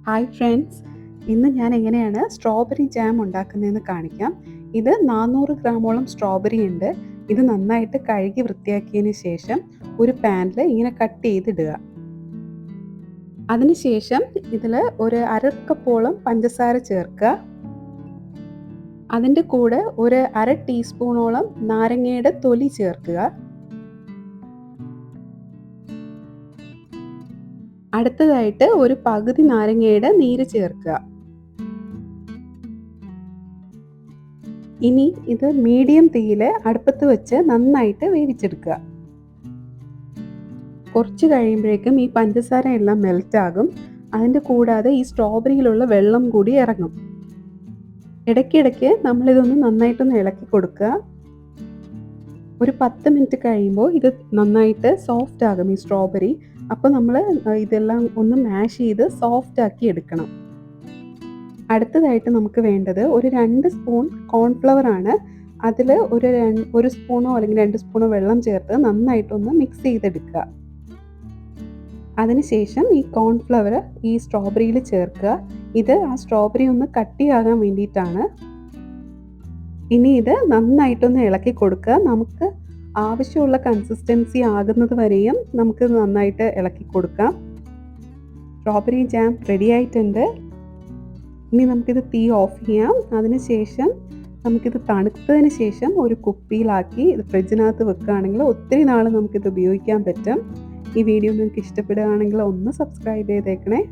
Hi friends, ഇന്ന് ഞാൻ എങ്ങനെയാണ് സ്ട്രോബെറി ജാം ഉണ്ടാക്കുന്നതെന്ന് കാണിക്കാം. ഇത് 400 ഗ്രാമോളം സ്ട്രോബെറി ഉണ്ട്. ഇത് നന്നായിട്ട് കഴുകി വൃത്തിയാക്കിയതിന് ശേഷം ഒരു പാനിൽ ഇങ്ങനെ കട്ട് ചെയ്തിടുക. അതിനുശേഷം ഇതിൽ ഒരു അരക്കപ്പോളം പഞ്ചസാര ചേർക്കുക. അതിൻ്റെ കൂടെ ഒരു അര ടീസ്പൂണോളം നാരങ്ങയുടെ തൊലി ചേർക്കുക. അടുത്തതായിട്ട് ഒരു പകുതി നാരങ്ങയുടെ നീര് ചേർക്കുക. ഇനി ഇത് മീഡിയം തീയിൽ അടുപ്പത്ത് വെച്ച് നന്നായിട്ട് വേവിച്ചെടുക്കുക. കുറച്ച് കഴിയുമ്പോഴേക്കും ഈ പഞ്ചസാര എല്ലാം മെൽറ്റ് ആകും. അതിൻ്റെ കൂടാതെ ഈ സ്ട്രോബെറിയിലുള്ള വെള്ളം കൂടി ഇറങ്ങും. ഇടയ്ക്കിടയ്ക്ക് നമ്മളിതൊന്ന് നന്നായിട്ടൊന്ന് ഇളക്കി കൊടുക്കുക. ഒരു 10 മിനിറ്റ് കഴിയുമ്പോൾ ഇത് നന്നായിട്ട് സോഫ്റ്റ് ആകും ഈ സ്ട്രോബെറി. അപ്പോൾ നമ്മൾ ഇതെല്ലാം ഒന്ന് മാഷ് ചെയ്ത് സോഫ്റ്റ് ആക്കി എടുക്കണം. അടുത്തതായിട്ട് നമുക്ക് വേണ്ടത് ഒരു 2 സ്പൂൺ കോൺഫ്ലവർ ആണ്. അതിൽ ഒരു സ്പൂണോ അല്ലെങ്കിൽ 2 സ്പൂണോ വെള്ളം ചേർത്ത് നന്നായിട്ടൊന്ന് മിക്സ് ചെയ്തെടുക്കുക. അതിനുശേഷം ഈ കോൺഫ്ലവർ ഈ സ്ട്രോബെറിയിൽ ചേർക്കുക. ഇത് ആ സ്ട്രോബെറി ഒന്ന് കട്ടിയാകാൻ വേണ്ടിയിട്ടാണ്. ഇനി ഇത് നന്നായിട്ടൊന്ന് ഇളക്കി കൊടുക്കുക. നമുക്ക് ആവശ്യമുള്ള കൺസിസ്റ്റൻസി ആകുന്നത് വരെയും നമുക്ക് നന്നായിട്ട് ഇളക്കി കൊടുക്കാം. സ്ട്രോബെറി ജാം റെഡി ആയിട്ടുണ്ട്. ഇനി നമുക്കിത് തീ ഓഫ് ചെയ്യാം. അതിനുശേഷം നമുക്കിത് തണുത്തതിന് ശേഷം ഒരു കുപ്പിയിലാക്കി ഇത് ഫ്രിഡ്ജിനകത്ത് വെക്കുകയാണെങ്കിൽ ഒത്തിരി നാൾ നമുക്കിത് ഉപയോഗിക്കാൻ പറ്റും. ഈ വീഡിയോ നിങ്ങൾക്ക് ഇഷ്ടപ്പെടുകയാണെങ്കിൽ ഒന്ന് സബ്സ്ക്രൈബ് ചെയ്തേക്കണേ.